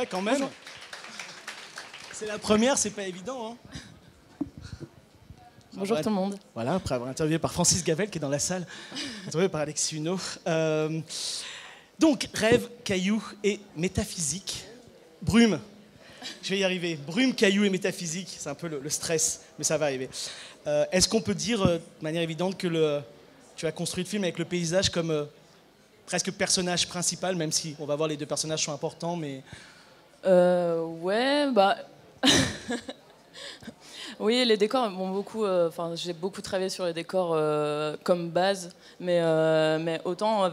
Ouais, quand même. C'est la première, c'est pas évident. Hein. Bonjour tout le monde. Voilà, après avoir interviewé par Francis Gavel qui est dans la salle, interviewé par Alexis Huneau. Donc, rêve, cailloux et métaphysique. Brume, je vais y arriver. Brume, cailloux et métaphysique, c'est un peu le stress, mais ça va arriver. Est-ce qu'on peut dire de manière évidente que tu as construit le film avec le paysage comme presque personnage principal, même si on va voir les deux personnages sont importants, mais... Ouais, bah... Oui, les décors m'ont beaucoup... j'ai beaucoup travaillé sur les décors comme base, mais autant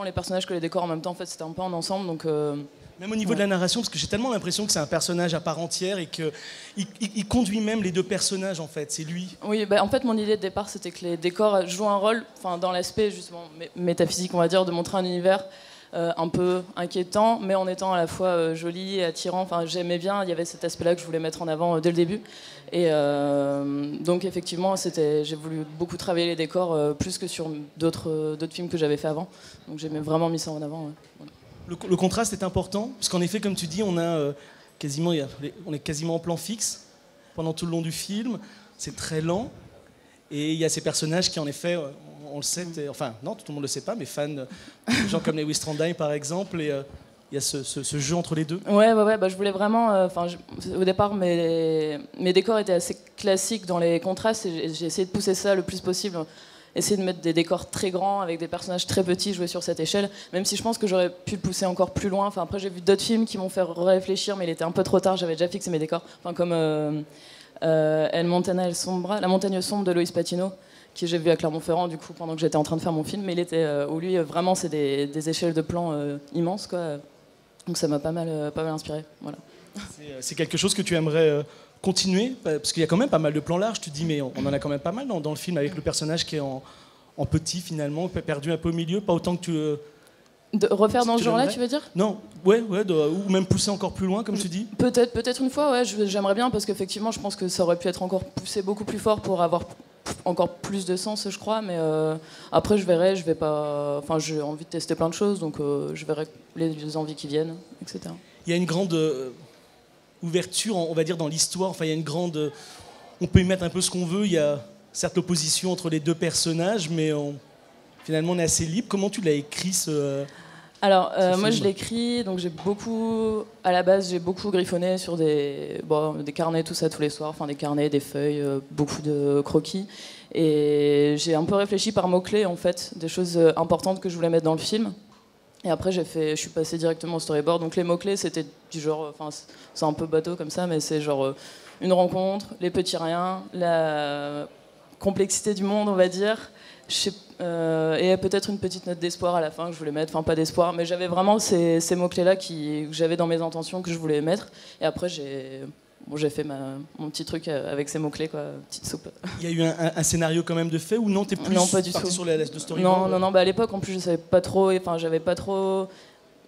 les personnages que les décors en même temps, en fait, c'était un peu en ensemble, donc... Même au niveau de la narration, parce que j'ai tellement l'impression que c'est un personnage à part entière et qu'il conduit même les deux personnages, en fait, c'est lui. Oui, bah, en fait, mon idée de départ, c'était que les décors jouent un rôle, dans l'aspect, justement, métaphysique, on va dire, de montrer un univers un peu inquiétant, mais en étant à la fois joli et attirant. Enfin, j'aimais bien, il y avait cet aspect-là que je voulais mettre en avant dès le début. Et donc, effectivement, j'ai voulu beaucoup travailler les décors, plus que sur d'autres films que j'avais fait avant. Donc, j'ai vraiment mis ça en avant. Ouais. Voilà. Le contraste est important, parce qu'en effet, comme tu dis, on est quasiment en plan fixe pendant tout le long du film. C'est très lent. Et il y a ces personnages qui, en effet, on le sait, enfin, non, tout le monde ne le sait pas, mais fans, des gens comme Lewis Trondheim, par exemple, et il y a ce jeu entre les deux. Ouais, bah, je voulais vraiment... au départ, mes décors étaient assez classiques dans les contrastes, et j'ai essayé de pousser ça le plus possible. Essayer de mettre des décors très grands avec des personnages très petits jouer sur cette échelle, même si je pense que j'aurais pu le pousser encore plus loin. Enfin, après, j'ai vu d'autres films qui m'ont fait réfléchir, mais il était un peu trop tard, j'avais déjà fixé mes décors. Enfin, comme El Montana El Sombra, La montagne sombre de Loïs Patino, que j'ai vu à Clermont-Ferrand du coup pendant que j'étais en train de faire mon film. Mais il était où lui vraiment c'est des échelles de plans immenses, quoi. Donc ça m'a pas mal inspiré. Voilà. C'est quelque chose que tu aimerais continuer, parce qu'il y a quand même pas mal de plans larges, tu te dis, mais on en a quand même pas mal dans le film, avec le personnage qui est en petit finalement, perdu un peu au milieu, pas autant que tu... De refaire dans ce genre-là, tu veux dire? Non, ouais, ou même pousser encore plus loin, comme tu dis. Peut-être une fois, ouais, j'aimerais bien, parce qu'effectivement, je pense que ça aurait pu être encore poussé beaucoup plus fort pour avoir encore plus de sens, je crois, mais après, je verrai, je vais pas... Enfin, j'ai envie de tester plein de choses, donc je verrai les envies qui viennent, etc. Il y a une grande... ouverture, on va dire, dans l'histoire. Enfin, il y a une grande... On peut y mettre un peu ce qu'on veut. Il y a certes l'opposition entre les deux personnages, mais finalement, on est assez libre. Comment tu l'as écrit, Alors, moi, je l'écris, donc à la base, j'ai beaucoup griffonné sur des carnets, tout ça, tous les soirs. Enfin, des carnets, des feuilles, beaucoup de croquis. Et j'ai un peu réfléchi par mots-clés, en fait, des choses importantes que je voulais mettre dans le film. Et après, je suis passée directement au storyboard. Donc les mots-clés, c'était du genre... Enfin, c'est un peu bateau comme ça, mais c'est genre une rencontre, les petits riens, la complexité du monde, on va dire. Et peut-être une petite note d'espoir à la fin que je voulais mettre. Enfin, pas d'espoir, mais j'avais vraiment ces mots-clés-là que j'avais dans mes intentions, que je voulais mettre. Et après, j'ai fait mon petit truc avec ces mots-cles, quoi, petite soupe. Il y a eu un scénario quand même de fait ou non? T'es plus non, pas du parti tout. Sur la de storyboard? Non, à l'époque, en plus, je savais pas trop, enfin,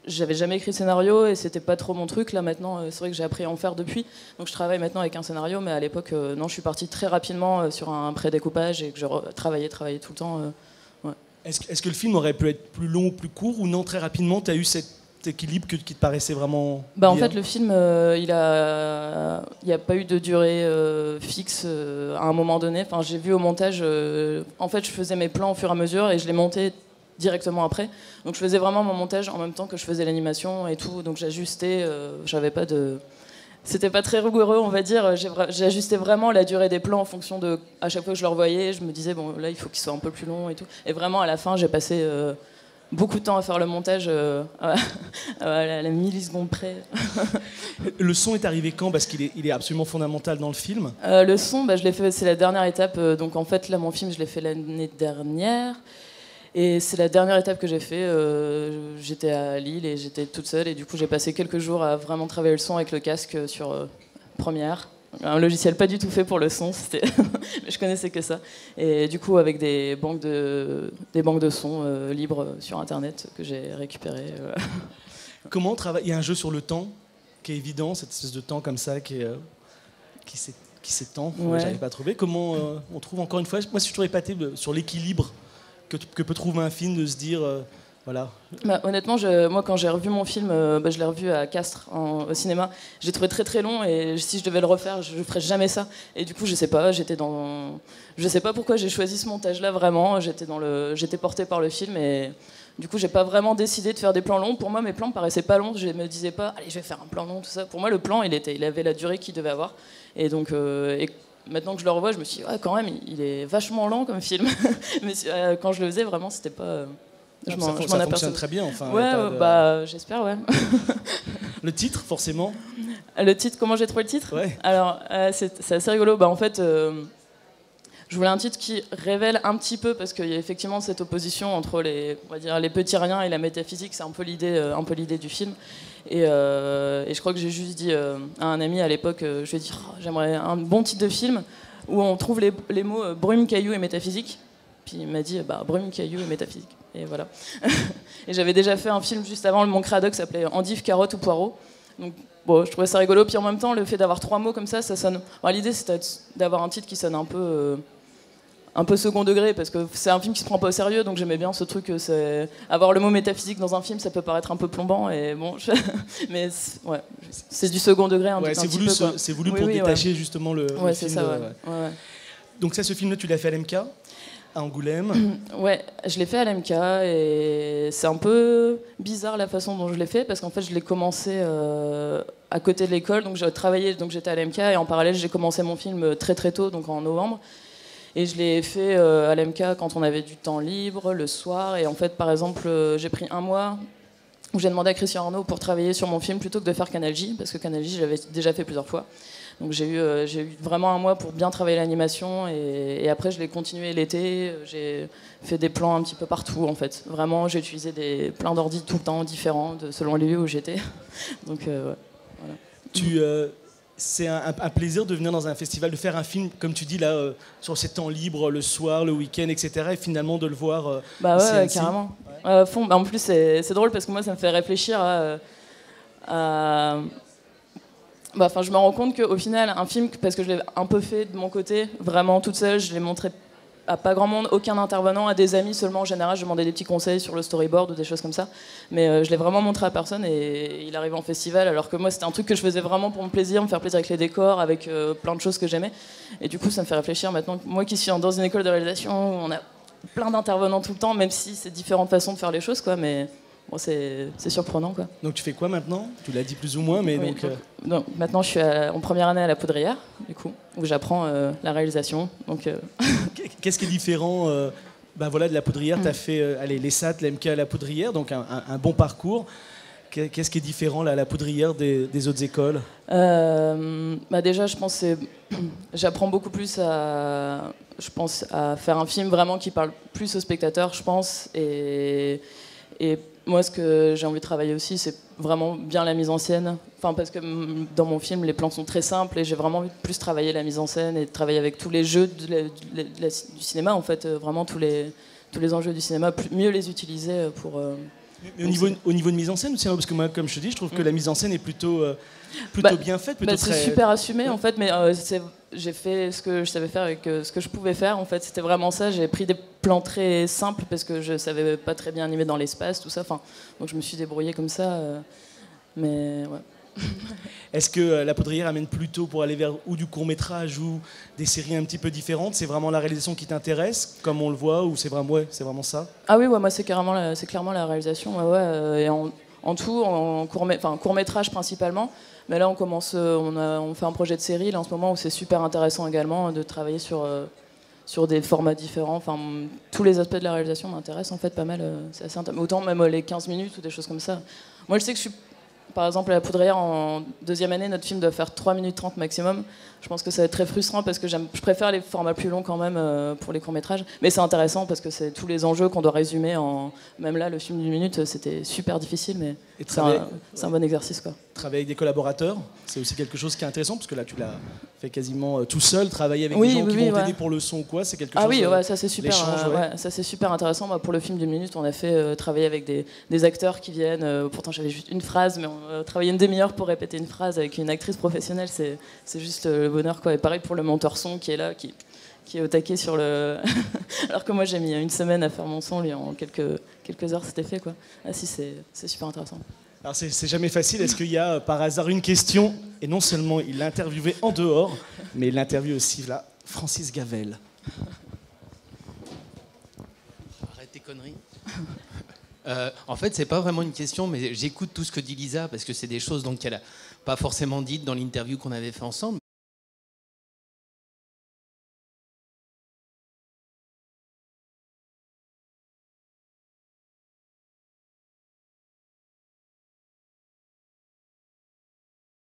j'avais jamais écrit de scénario et c'était pas trop mon truc. Là, maintenant, c'est vrai que j'ai appris à en faire depuis. Donc, je travaille maintenant avec un scénario, mais à l'époque, non, je suis partie très rapidement sur un pré-découpage et que je travaillais tout le temps. Ouais. Est-ce que le film aurait pu être plus long ou plus court, ou non, très rapidement, tu as eu cet équilibre qui te paraissait vraiment en fait, le film, il n'y a pas eu de durée fixe à un moment donné. Enfin, j'ai vu au montage, en fait, je faisais mes plans au fur et à mesure et je les montais directement après. Donc, je faisais vraiment mon montage en même temps que je faisais l'animation et tout. Donc, j'ajustais, c'était pas très rigoureux, on va dire. J'ajustais vraiment la durée des plans en fonction de... À chaque fois que je le revoyais, je me disais, bon, là, il faut qu'il soit un peu plus long et tout. Et vraiment, à la fin, j'ai passé beaucoup de temps à faire le montage à la milliseconde près. Le son est arrivé quand? Parce qu'il est absolument fondamental dans le film. Le son, je l'ai fait, c'est la dernière étape. Donc, en fait, là, mon film, je l'ai fait l'année dernière. Et c'est la dernière étape que j'ai fait. J'étais à Lille et j'étais toute seule. Et du coup, j'ai passé quelques jours à vraiment travailler le son avec le casque sur Premiere. Un logiciel pas du tout fait pour le son. Mais je connaissais que ça. Et du coup, avec des banques de sons libres sur Internet que j'ai récupérées. Comment travailler? Il y a un jeu sur le temps qui est évident, cette espèce de temps comme ça qui s'étend. Ouais. J'arrive pas à trouver. Comment on trouve encore une fois... Moi, je suis toujours épaté sur l'équilibre que peut trouver un film, de se dire Voilà. Bah, honnêtement, moi quand j'ai revu mon film, je l'ai revu à Castres au cinéma. J'ai trouvé très très long et si je devais le refaire, je ferais jamais ça. Et du coup, je sais pas, je sais pas pourquoi j'ai choisi ce montage-là vraiment. J'étais portée par le film et du coup, j'ai pas vraiment décidé de faire des plans longs. Pour moi, mes plans paraissaient pas longs. Je me disais pas, allez, je vais faire un plan long, tout ça. Pour moi, le plan, il avait la durée qu'il devait avoir. Et donc, maintenant que je le revois, je me suis dit, ouais, quand même, il est vachement lent comme film. Mais quand je le faisais, vraiment, c'était pas. Ça fonctionne très bien, enfin. Ouais, j'espère, ouais. Le titre, forcément. Le titre, comment j'ai trouvé le titre? Ouais. Alors, c'est assez rigolo. En fait, je voulais un titre qui révèle un petit peu, parce qu'il y a effectivement cette opposition entre on va dire, les petits riens et la métaphysique. C'est un peu l'idée du film. Et je crois que j'ai juste dit à un ami à l'époque, je lui ai dit, j'aimerais un bon titre de film où on trouve les mots brume, caillou et métaphysique. Puis il m'a dit, brume, caillou et métaphysique. Et voilà. Et j'avais déjà fait un film juste avant, Mon Créadoc, qui s'appelait Endive, carotte ou poireau. Donc, je trouvais ça rigolo. Puis en même temps, le fait d'avoir 3 mots comme ça sonne. L'idée, c'était d'avoir un titre qui sonne un peu second degré, parce que c'est un film qui se prend pas au sérieux, donc j'aimais bien ce truc. Avoir le mot métaphysique dans un film, ça peut paraître un peu plombant, et bon, mais c'est du second degré. C'est voulu pour détacher justement le film. C'est ça, ouais. Donc ce film-là, tu l'as fait à l'MK à Angoulême. Ouais, je l'ai fait à l'MK et c'est un peu bizarre la façon dont je l'ai fait, parce qu'en fait je l'ai commencé à côté de l'école, donc j'ai travaillé, donc j'étais à l'MK et en parallèle j'ai commencé mon film très très tôt, donc en novembre, et je l'ai fait à l'MK quand on avait du temps libre le soir. Et en fait, par exemple, j'ai pris un mois où j'ai demandé à Christian Arnaud pour travailler sur mon film plutôt que de faire Canal J, parce que Canal J j'avais déjà fait plusieurs fois. Donc j'ai eu vraiment un mois pour bien travailler l'animation, et après je l'ai continué l'été. J'ai fait des plans un petit peu partout en fait. Vraiment, j'ai utilisé plein d'ordi tout le temps différents selon les lieux où j'étais. Donc voilà. C'est un plaisir de venir dans un festival, de faire un film, comme tu dis là, sur ses temps libres, le soir, le week-end, etc. Et finalement de le voir. Ouais, carrément. Ouais. Fond. En plus, c'est drôle parce que moi, ça me fait réfléchir à je me rends compte qu'au final, un film, parce que je l'ai un peu fait de mon côté, vraiment toute seule, je l'ai montré à pas grand monde, aucun intervenant, à des amis seulement. En général, je demandais des petits conseils sur le storyboard ou des choses comme ça. Mais je l'ai vraiment montré à personne et il arrive en festival, alors que moi, c'était un truc que je faisais vraiment pour me faire plaisir avec les décors, avec plein de choses que j'aimais. Et du coup, ça me fait réfléchir maintenant. Moi qui suis dans une école de réalisation où on a plein d'intervenants tout le temps, même si c'est différentes façons de faire les choses, quoi. Mais bon, c'est surprenant, quoi. Donc tu fais quoi maintenant? Tu l'as dit plus ou moins, mais oui, donc maintenant je suis en première année à la Poudrière, du coup, où j'apprends la réalisation. Donc, Qu'est-ce qui est différent de la Poudrière? Tu as fait l'ESAT, l'MK à la Poudrière, donc un bon parcours. Qu'est-ce qui est différent là, à la Poudrière des autres écoles? Déjà, je pense que j'apprends beaucoup plus à faire un film vraiment qui parle plus aux spectateurs, je pense. Et moi, ce que j'ai envie de travailler aussi, c'est vraiment bien la mise en scène. Enfin, parce que dans mon film, les plans sont très simples et j'ai vraiment envie de plus travailler la mise en scène et de travailler avec tous les jeux du cinéma, en fait. Vraiment tous les enjeux du cinéma, mieux les utiliser pour... Mais au niveau de mise en scène aussi, parce que moi, comme je te dis, je trouve que la mise en scène est plutôt bien faite. C'est super assumé, en fait, mais j'ai fait ce que je savais faire avec ce que je pouvais faire. En fait, c'était vraiment ça. J'ai pris des plans très simples parce que je savais pas très bien animer dans l'espace, tout ça. Enfin, donc je me suis débrouillée comme ça. Mais ouais. Est-ce que la Poudrière amène plutôt pour aller vers ou du court-métrage ou des séries un petit peu différentes? C'est vraiment la réalisation qui t'intéresse, comme on le voit, ou c'est vraiment ça? Ah oui, moi c'est clairement la réalisation. Et en tout, en court-métrage principalement. Mais là, on fait un projet de série là, en ce moment où c'est super intéressant également de travailler sur des formats différents. Enfin, tous les aspects de la réalisation m'intéressent en fait pas mal. C'est assez autant même les 15 minutes ou des choses comme ça. Moi, je sais que je suis... Par exemple, à la Poudrière, en deuxième année, notre film doit faire 3 minutes 30 maximum. Je pense que ça va être très frustrant parce que je préfère les formats plus longs quand même pour les courts-métrages. Mais c'est intéressant parce que c'est tous les enjeux qu'on doit résumer en... Même là, le film d'une minute, c'était super difficile, mais c'est un bon exercice, quoi. Travailler avec des collaborateurs, c'est aussi quelque chose qui est intéressant parce que là, tu l'as fait quasiment tout seul. Travailler avec des gens qui vont t'aider pour le son ou quoi, c'est quelque chose... Ah oui, ça c'est super, ça c'est super intéressant. Pour le film d'une minute, on a fait travailler avec des acteurs qui viennent. Pourtant, j'avais juste une phrase, mais on a travaillé une demi-heure pour répéter une phrase avec une actrice professionnelle. C'est juste le bonheur, quoi. Et pareil pour le monteur son qui est là, qui est au taquet sur le... Alors que moi, j'ai mis une semaine à faire mon son, lui, en quelques heures, c'était fait, quoi. Ah si, c'est super intéressant. Alors c'est jamais facile. Est-ce qu'il y a par hasard une question? Et non seulement il l'a interviewé en dehors, mais il l'interviewe aussi là, Francis Gavel. Arrête tes conneries. En fait, c'est pas vraiment une question, mais j'écoute tout ce que dit Lisa parce que c'est des choses donc qu'elle a pas forcément dites dans l'interview qu'on avait fait ensemble.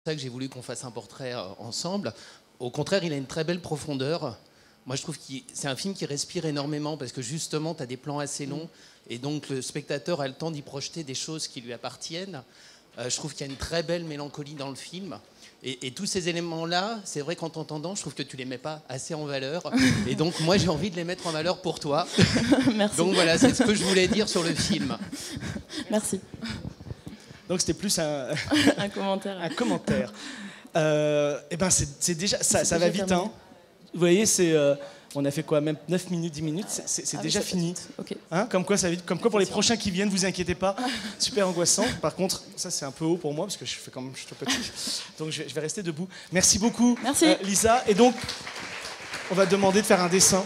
C'est ça que j'ai voulu qu'on fasse un portrait ensemble. Au contraire, il a une très belle profondeur. Moi, je trouve que c'est un film qui respire énormément parce que justement, tu as des plans assez longs et donc le spectateur a le temps d'y projeter des choses qui lui appartiennent. Je trouve qu'il y a une très belle mélancolie dans le film. Et tous ces éléments-là, c'est vrai qu'en t'entendant, je trouve que tu les mets pas assez en valeur. Et donc, moi, j'ai envie de les mettre en valeur pour toi. Merci. Donc voilà, c'est ce que je voulais dire sur le film. Merci. Donc c'était plus un commentaire. Un commentaire. Eh ben c'est déjà ça va vite. Hein. Vous voyez, on a fait quoi, même 9 minutes, 10 minutes, c'est déjà fini. Okay. Hein, comme quoi pour les prochains qui viennent, vous inquiétez pas. Super angoissant. Par contre, ça c'est un peu haut pour moi parce que je suis tout petit. Donc je vais rester debout. Merci beaucoup, Merci. Lisa. Et donc, on va te demander de faire un dessin.